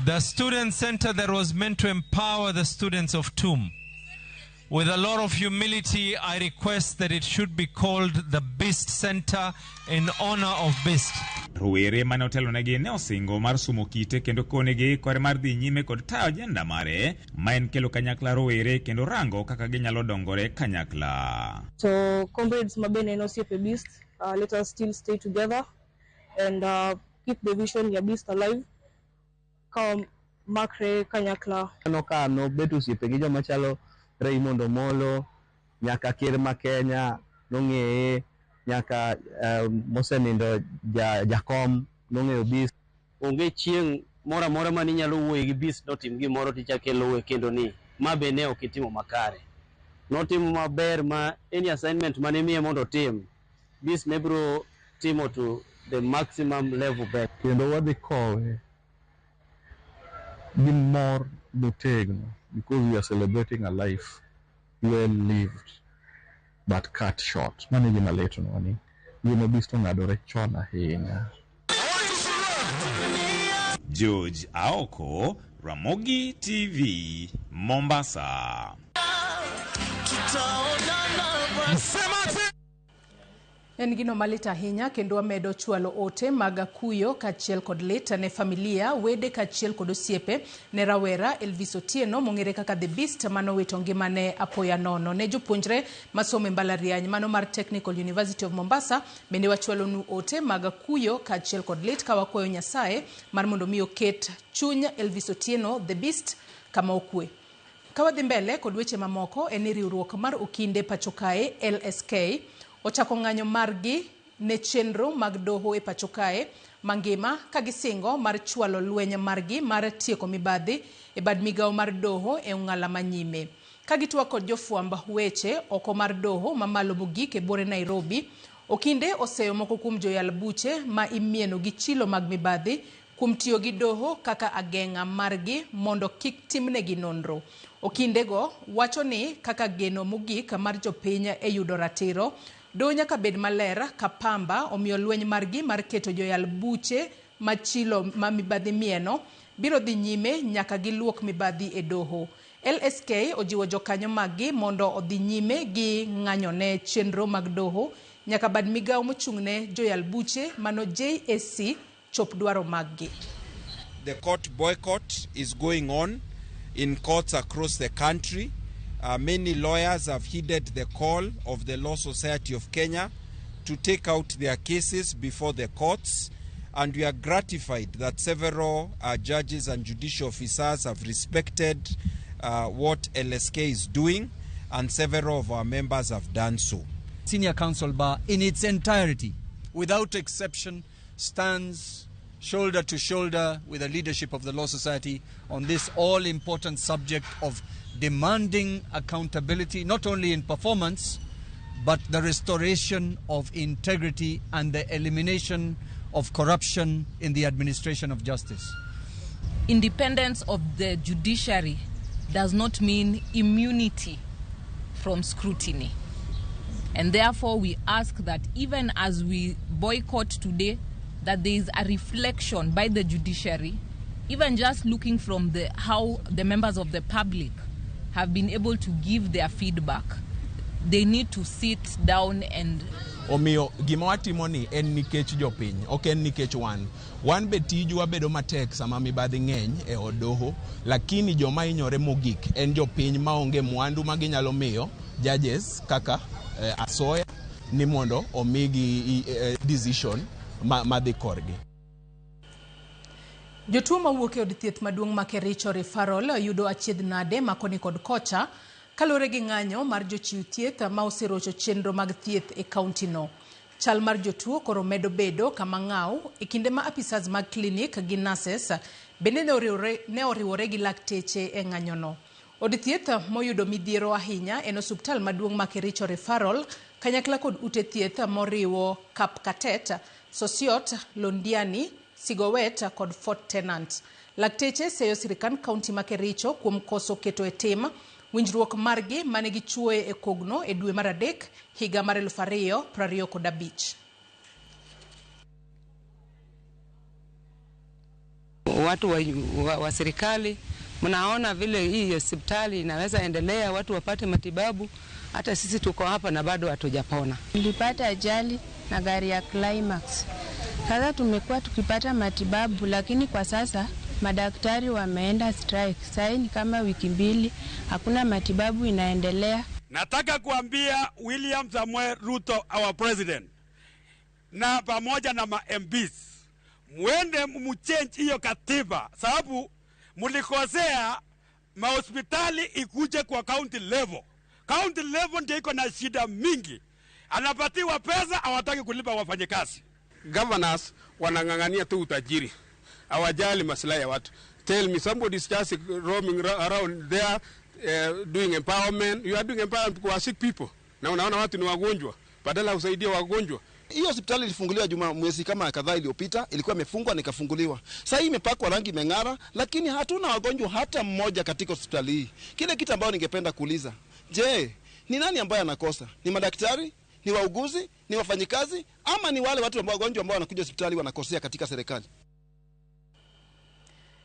The student center that was meant to empower the students of TUM. With a lot of humility, I request that it should be called the Beast Center in honor of Beast. Rowere mane otelonegi ne osingo mar sumo kite kendo konegi kore mar dhi nyime kod tayo ajenda mare ma en kelo kanyakla rowere kendo rango kaka ginyalo dongore kanyakla. So comrades mabene no osiepe Beast, let us still stay together and keep the vision ya Beast alive. Makre kanyakla. No beto osiepe gi joma chalo Raymond Omolo, nyaka ker ma Kenya nong'eye, nyaka mosenindo Jakom nong'eyo Beast. Onge chieng' mora mani nyalo wuoye gi Beast notim gimoro tichake lowe kendo ni ma be ne ok itimo makare. Notimo maber ma any assignment mane miye mondo tim. Beast ne bro timo to the maximum level back. Kendo wadhi kowe gi mor motegno because we are celebrating a life well lived but cut short. Mane gima leto nwani. Gima Beast ong'adore chon ahinya. George Aoko, Ramogi TV, Mombasa. En gino malit ahinya kendo wamedo chwalo ote mag kuyo kaachiel kod lit ne familia wede kaachiel kod osiepe ne rawera Elvis Otieno mong'ere kaka The Beast manowito ngimane apoya nono. Ne jopuonjre masomo e mbalariany mano mar Technical University of Mombasa bende wachwalo nu ote mag kuyo kaachiel kod lit ka wakwayo Nyasaye mar mondo mi oket chuny Elvis Otieno The Beast kama okwe. Kawadhi mbele kod weche mamoko en riwruok mar okinde pachokae LSK ochako ng'anyo margi ne chenro mag doho e pachokae mangima kagisingo mar chwalo lweny margi mar tieko mibadhi e bad migawo mar doho e ung'ala manyime. Kagitwa kod jofuamba weche oko mar doho mamalo mogik e bore Nairobi, okinde oseyo moko kuom joyal buche ma imieno gi chilo mag mibadhi kuom tiyo gi doho kaka ageng'a margi mondo kik timnegi nonro. Okindego wacho ni kaka geno mogik mar jopiny e yudo ratiro do nyaka bed maler ka pamba omiyo lweny margi mar keto joyal buche machilo ma mibadhi mieno biro dhi nyime nyaka giluok mibadhi e doho. LSK ojiwo jokanyo maggi mondo odhi nyime gi ng'anyo ne chenro mag doho nyaka bad migawo mochung'ne joyal buche mano JSC chop dwaro maggi. The court boycott is going on in courts across the country. Many lawyers have heeded the call of the Law Society of Kenya to take out their cases before the courts, and we are gratified that several judges and judicial officers have respected what LSK is doing, and several of our members have done so. Senior Counsel Bar in its entirety, without exception, stands shoulder to shoulder with the leadership of the Law Society on this all-important subject of demanding accountability, not only in performance, but the restoration of integrity and the elimination of corruption in the administration of justice. independence of the judiciary does not mean immunity from scrutiny. And therefore we ask that even as we boycott today, that there is a reflection by the judiciary, even just looking from how the members of the public have been able to give their feedback. They need to sit down and omiyo gima watimo ni en nikech jopiny, ok en nikech wan be tijwa bedo matek sama mibadhi ng'eny e od doho, lakini joma hinyore mogik en jopiny maonge mwandu ma ginyalo miyo judges kaka asoya ni mondo omigi decision madhi korgi. Jotuo mawuok e od thieth maduong' ma Kericho referral yudo achiedh nade makoni kod kocha kalore gi ng'anyo mar jochiw thieth ma oserocho chenro mag thieth e kaunti no. Chal mar jotuo koro medo bedo kama ng'aw e kinde ma apisas mag klinik gi nurses bende ne oriwore gi lakteche e ng'anyo no. Od thieth moyudo midhiero ahinya en osuptal maduong' ma Kericho referral kanyakla kod ute thieth moriwo Kapkatet, Sosiot, Londiani, Sigowet kod Fort Tenant. Lakteche seyo sirikand kaunti ma Kericho kuom koso keto e tim winjruok margi mane gichuoe e kogno e dwe mar adek higa mar 2025. Watu wa serikali mnaona vile hii hospitali inaweza endelea, watu wapate matibabu, hata sisi tuko hapa na bado hatujapona. Nilipata ajali na gari ya Climax. Sasa tumekuwa tukipata matibabu, lakini kwa sasa madaktari wameenda strike. Sasa ni kama wiki mbili hakuna matibabu inaendelea. Nataka kuambia William Samuel Ruto, our president, na pamoja na MPs, muende mchange hiyo katiba, sababu mulikosea mahospitali ikuje kwa county level. County level ndio iko na shida mingi. Anapatiwa pesa, hawataki kulipa wafanyakazi. Governors wanang'ang'ania tu utajiri, hawajali maslahi ya watu. Tell me, somebody is just roaming around there doing empowerment. You are doing empowerment kwa sick people, na unaona watu ni wagonjwa badala usaidia wagonjwa. Hiyo hospitali ilifunguliwa mwezi kama kadhaa iliyopita, ilikuwa imefungwa na ikafunguliwa. Sasa hii imepakwa rangi imeng'ara, lakini hatuna wagonjwa hata mmoja katika hospitali hii. Kile kitu ambacho ningependa kuuliza, je, ni nani ambaye anakosa? Ni madaktari, ni wauguzi, ni wafanyikazi, ama ni wale watu ambao wagonjwa ambao wanakuja hospitali wanakosea katika serikali?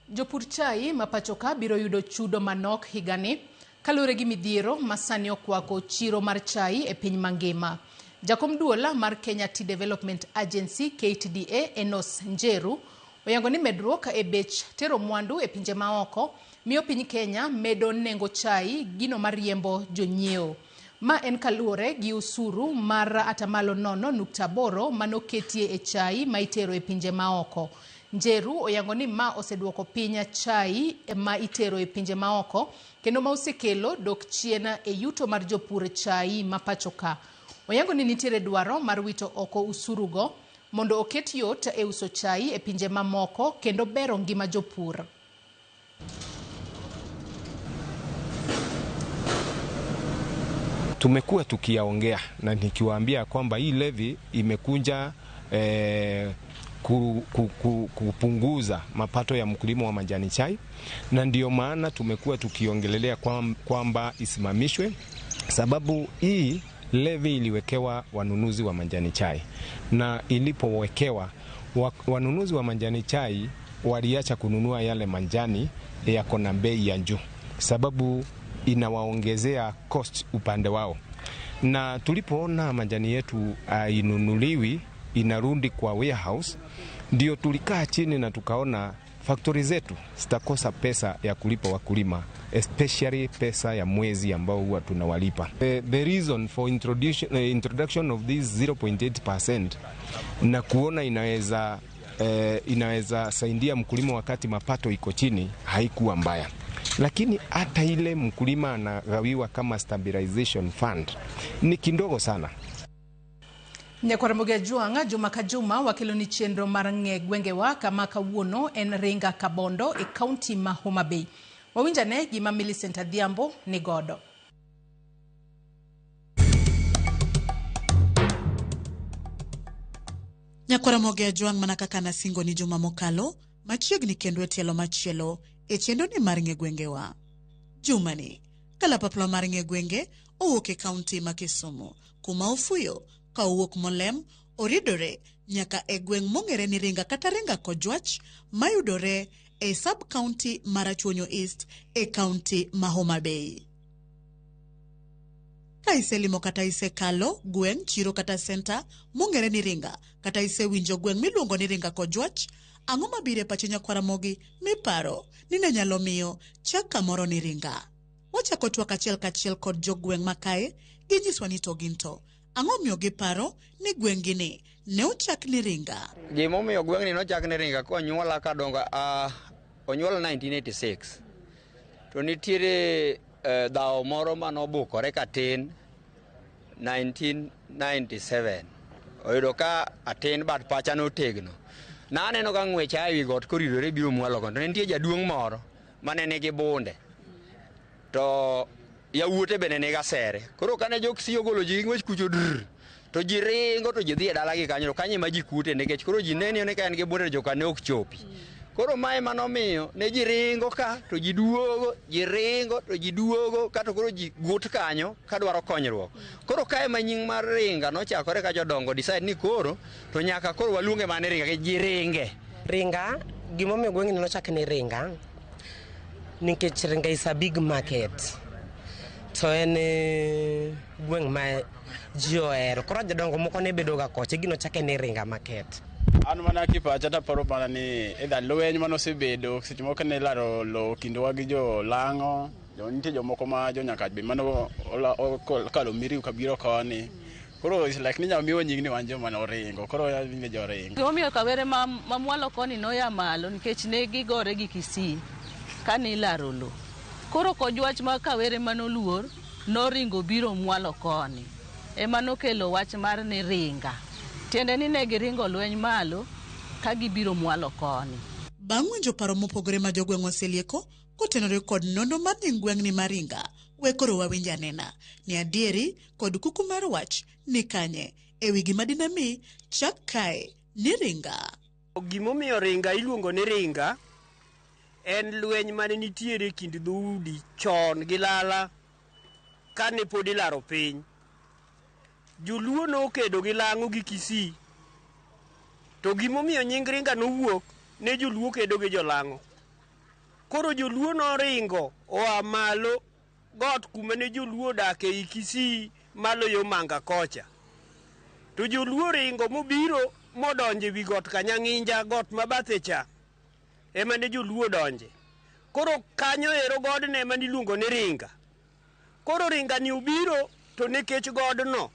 Jopur chai mapachoka biro yudo chudo manok higani kalure gi midhiero masani okwako chiro mar chai e piny mangima. Jakom duola mar Kenya Tea Development Agency KTDA Enos Njeru oyango ni medruok e bech tero mwandu e pinje maoko miyo piny Kenya medo nengo chai gino mariembo jonyiewo. Ma en kaluore gi usuru mar atamalo 0.8 manoketie e chai ma itero e pinje maoko. Njeru oyango ni ma oseduoko pinya chai ma itero e pinje maoko kendo ma osekelo dok chien e yuto mar jopur chai mapachoka. Oyango ni nitiere dwaro mar wito oko usurugo mondo oket yot e uso chai e pinje mamoko kendo bero ngima jopur. Tumekuwa tukiyaongea na nikiwaambia kwamba hii levy imekuja kupunguza mapato ya mkulima wa majani chai, na ndio maana tumekuwa tukiongelelea kwamba isimamishwe, sababu hii levy iliwekewa wanunuzi wa majani chai, na ilipowekewa wanunuzi wa majani chai waliacha kununua yale majani yako na bei ya juu, sababu inawaongezea cost upande wao. Na tulipoona majani yetu inunuliwi inarudi kwa warehouse, ndio tulikaa chini na tukaona factory zetu zitakosa pesa ya kulipa wakulima, especially pesa ya mwezi ambao huwa tunawalipa. The reason for introduction of this 0.8% na kuona inaweza saidia mkulima wakati mapato iko chini haikuwa mbaya. Lakini hata ile mkulima anagawiwa kama stabilization fund ni kidogo sana. Nyakwaramoge Juanga Juma Kajuma wakiloni chenro mar gwengewa kama kawuono en Ringa Kabondo e county ma Homa Bay. Wawinjane gima Millicent Adhiambo ni godo. Nyakwaramoge Juang manakaka na singo ni Juma mokalo machiegni kendo e tielo machielo e chendo ni mar ng'e gwengewa. Jumani, kalapapla mar ng'e gwenge owuok e kaunti ma Kisumu, kuma ofuyo ka owuok Molem oridore nyaka e gweng' mong'ere ni Ringa kata Ringa Kojwach mayudore e sub-county mar Achwonyo East e kaunti ma Homa Bay. Ka iselimo kata isekalo gweng' chiro kata center mong'ere ni Ringa kata isewinjo gweng' miluongo ni Ringa Kojwach, ang'o mabiro e pache Nyakwaramogi miparo ni ne nyalo miyo chak kamoro ni Ringa? Wachako twak achiel kachiel kod jogweng' makae ginyiswa ni to ginto ang'o miyo giparo ni gweng'gini ne ochak ni Ringa. Gimomiyo gweng'ni nochak ni Ringa konyuola kadongo onyuol 1986 to nitiere dhawo moro manobukore katin 1997 oyudo ka atin bat pacha notegno naneno ka ng'wech ewi got koridore biro mwalo kon to nitie jaduong' moro mane nigi bunde to yawuote bende nigi asere. Koro kane joksi ogolo ji ng'wech kucho to ji ringo to ji dhi e dalagi kanyo to kanye ma ji kute nikech koro ji neno ni ka en gi bunde joka ne ok chopi. Koro mae manomiyo ne ji ringo ka to ji duogo, ji ringo to ji duogo ka to koro ji gut kanyo ka dwaro konyruok. Koro kae ma nying mar Ringa nochakore ka jodongo decide ni koro to nyaka koro waluonge mane Ringa ke ji ringe. Ringa gimomiyo gweng'ni nochak ni Ringa nikech Ringa is a big market. To en gweng' ma ji ohero. Koro jodongo moko ne bedo ga koche gino chake ni Ringa market. An mana kipacha taparo mana ni edha lweny manosebedo seche moko ne laro lo kindowa gi jo lang'o nitie jomoko ma jo nyaka be mano kalo miriu kabiro koni koro is like ni nyamiwa nying ni wan joma noringo koro ne jo ringo. Gimomiyo kawere mamwalo koni noya malo nikech ne gigore gi Kisii kane ilaro lo. Koro Kojwach ma kawere manoluor noringo biro mwalo koni ema nokelo wach mar ni Ringa. Tiende ni ne giringo lweny malo ka gibiro mwalo koni. Bang' winjo paro mopogore ma jogweng' oselieko kotenore kod nono mar nying gweng'ni mar Ringa, we koro wawinj anena ni adieri kod kuku mar wach ni kanye e wi gima dinami chak kae ni Ringa. Gimomiyo Ringa iluongo ni Ringa en lweny mane nitiere kind dhoudi chon gi lala kane pod ilaro piny. Joluo nokedo gi lang'o gi Kisii to gimomiyo nying Ringa nowuok ne joluo kedo gi jolang'o. Koro joluo noringo oa malo got kuma ne joluo dak ei Kisii malo yo manga kocha. To joluo ringo mobiro modonje wi got Kanyang'inja got mabathe cha ema ne joluo donje. Koro kanyo ero godne ema niluongo ni Ringa. Koro Ringa ni ubiro to nikech godno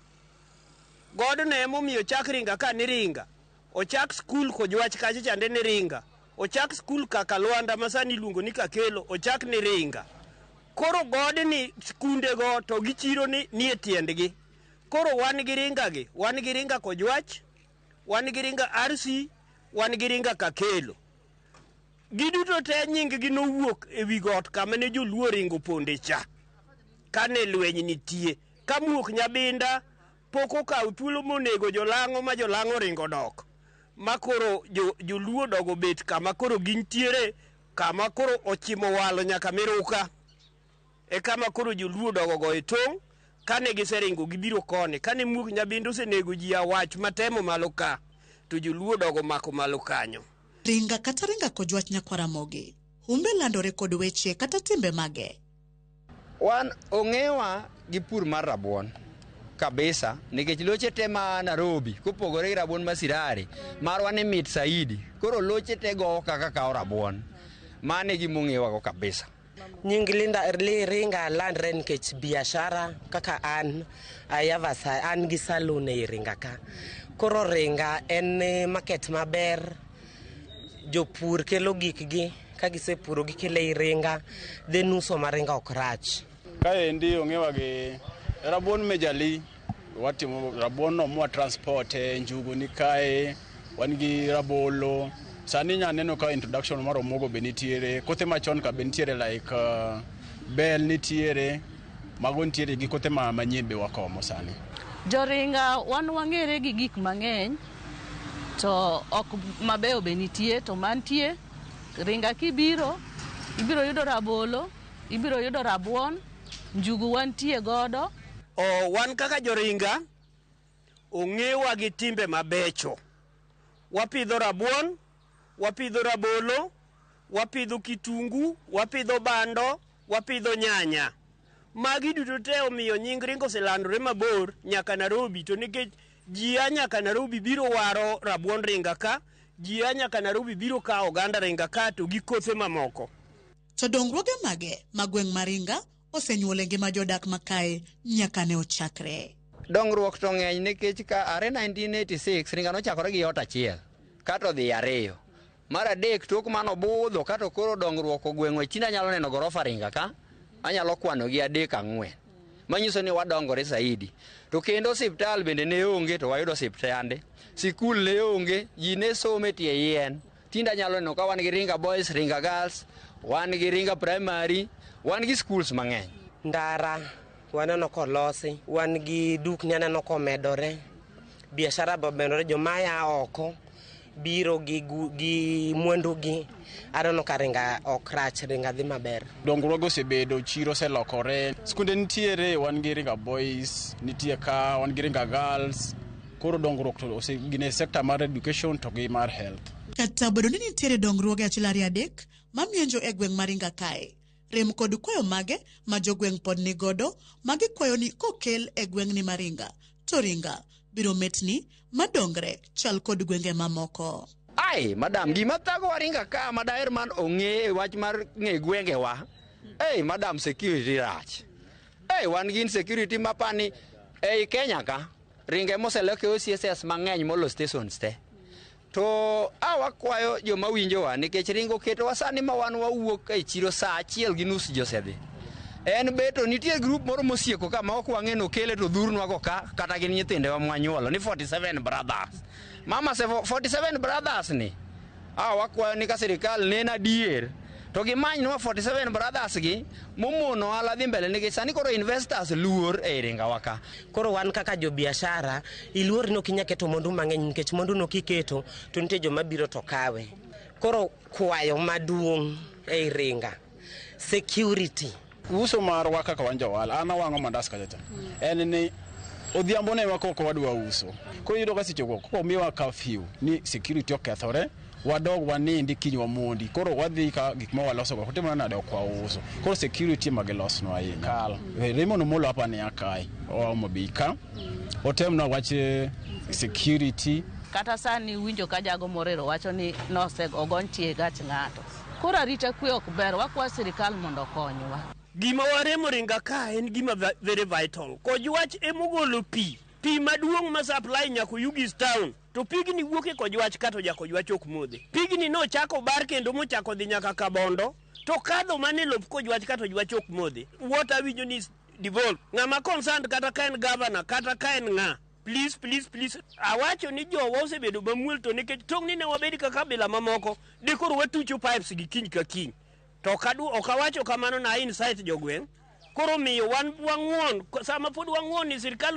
emomiyo chak Ringa ka ni Ringa. Ochak skul Kojwach kacha chande ni Ringa. Ochak skul Kakalwanda masani iluongo ni Kakelo ochak ni Ringa. Koro godni skunde go to gichiro ni e tiendgi. Koro wan gi Ringa gi, wan gi Ringa Kojwach, wan gi Ringa RC, wan gi Ringa Kakelo. Giduto te nying gi nowuok e wi got kama ne joluo ringo ponde cha. Kane lweny nitie, ka muok Nyabinda pok okaw thuolo monego jolang'o ma jolang'o ringo dok. Ma koro joluo dogo bet kama koro gintiere, kama koro ochimo walo nyaka Miruka. E kama koro joluo dogo go e tong', kane giseringo gibiro koni. Kane muok Nyabinda osenego ji awach matemo malo ka, to joluo dogo mako malo kanyo. Ringa kata Ringa Kojwach Nyakwaramogi, humbe landore kod weche kata timbe mage. Wan ong'ewa gi pur mar rabuon kabisa nikech loche te ma Nairobi kopogore gi rabuon ma Sirari marwa ni mit saidi. Koro loche te go kaka kawo rabuon. Mane gimong'ewa go kabisa. Nying Ringa landre nikech biashara kaka an gi salon e Ringa ka. Koro Ringa en market maber. Jopur kelo gikgi ka gisepuro gikelo e Ringa then uso ma Ringa ok rach. Kaendi ong'ewa gi rabuon Mejali, watimo rabuon no mwa transport njugu ni kae, wan gi rabolo. Sani nya neno ka introduction mar omogo be nitiere, kothe machon ka be nitiere like bell nitiere, mago nitiere gi kothe manyien be wakomo sani. Joringa wan wang'ere gi gik mang'eny to ok mabeyo be nitie to mantie Ringa kibiro, ibiro yudo rabolo, ibiro yudo rabuon, njugu wantie godo. Wan kaka joringa ong'ewa gi timbe mabecho. Wapidho rabuon, wapidho rabolo, wapidho kitungu, wapidho bando, wapidho nyanya. Magi duto te omiyo nying ringo oselandore mabor nyaka Nairobi, to nikech ji nyaka Nairobi biro waro rabuon ringa ka, ji nyaka Nairobi biro ka oganda ringa ka to gi kothe mamoko. To dongruoge mage magweng' maringa osenyuole ngima jodak makae nyaka ne ochakre. Dongruok to ng'eny nikech ka are 1986 ringa nochakore gi ot achiel kato dhi ariyo. Mar adek tok mano budho kato koro dongruok ogweng'we china anyalo neno gorofa ringa ka, anyalo kwano gi 3 4. Manyiso ni wadongore saidi. To kendo osiptal bende ne onge to wayudo osiptande. Sikul ne onge, ji ne some tie yien. Tinda nyalo neno ka wan gi Ringa Boys, Ringa Girls, wan gi Ringa Primary, wan gi schools mang'eny. Ndara waneno kolosi, wan gi dukni aneno komedore, biashara bobendore, jomaya oko biro gi mwandu gi, aneno ka ringa okrach, ringa dhi maber. Dongruoge osebedo, chiro oselokore, skunde nitiere, wan gi Ringa Boys, nitie ka, wan gi Ringa Girls, koro dongruok to osegine sekta mar education to gi mar health. Kata bedo ni nitiere dongruoge achiel ariyo adek mamienjo e gweng' maringa kae, rem kod kwayo mage ma jogweng' pod ni godo, magi kwayo ni kokel e gweng' ni maringa, to ringa biro metni madongre chal kod gwenge mamoko. Ai, madam, gima thago waringa ka madaher man ong'e wach mar ng'e gwenge wa. Madam, security rach. Wan gi insecurity mapani ei Kenya ka, ringa moseloke OCSS mang'eny molo stations te. To wakwayo joma winjowa nikech ringo ketowa sani ma wan wawuok e chiro saa 1:30 josedhi. En beto nitie grup moro mosieko ka ma ok wang'eno kele to dhurnwa go ka kata gin nyithindewa mwanyuolo ni 47 brothers. Mama se 47 brothers ni. Wakwayo ni ka sirikal nena adier to gimany nwa 47 brothers gi momono ala dhi mbele nikech sani koro investors luor e ringa waka. Koro wan kaka jo biashara iluor no kinya keto mondu mang'eny nikech mondu no kiketo to nitie joma biro to kawe. Koro kwayo maduong' e ringa security. Uso marwa kaka wan jowala, an awang'o mandas kacha. En ni odhiambo ne wakoko wadwa uso. Koro yudo ka seche go ko miwa curfew ni security okethore. Wadog wanindi kiny wamondi, koro wadhi ka gik ma waloso go kotimo nade kwa uso. Koro security magelosno ahinya kal Raymond Omolo hapa ni akai mobika otemna wache security. Kata sani winjo ka jago morero wacho ni ogontie gach ng'ato. Koro arita kwe ok ber, wakwa sirikal mondo konywa. Gima waremo ringa ka en gima very vital. Kojwach emogolo pi maduong' ma supply nyako Yugis Town. To pigni wuok e Kojwach kato Jakojwach ok modhe. Pigni no chako bar kendo mochako dhi nyaka Kabondo, to kadho mane lop Kojwach kato Jwach ok modhe. Water winjo ni devolve. Ng'ama concerned kata ka en governor kata ka en ng'a. Please. Awacho ni jowa osebedo mamuol to nikech tong'ni ne wabedi kaka bila mamoko, dekoro watucho pipes gi kiny ka kiny. To ok awacho kamano na insight jogweng'. Koro miyo wan wang'won, sama pod wang'won ni sirkal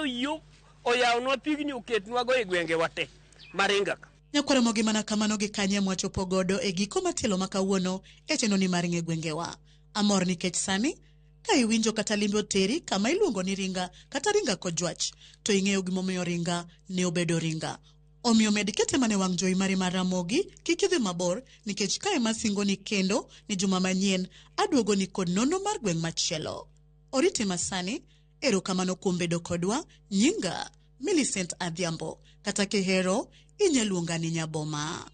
oyawnwa pigni oketnwa go e gwenge wate maringa. Nyakwara gi mana kamano gi kanye mwachopo godo e giko matielo makawuono e chenro ni mar ng'e gwengewa. Amor nikech sani ka iwinjo kata limbe oteri kama iluongo ni ringa kata Ringa Kojwach, to ing'eyo gimomiyo ringa ne obedo ringa. Omiyo med kete mane wang' jowi mari mar Ramogi kik idhi mabor nikech kae masingo ni kendo ni juma manyien aduogo ni kod nono mar gweng' machielo. Oriti masani, erokamano kuom bedo kodwa. Nyinga Millicent Adhiambo, kata kihero inyaluonga ni Nyaboma.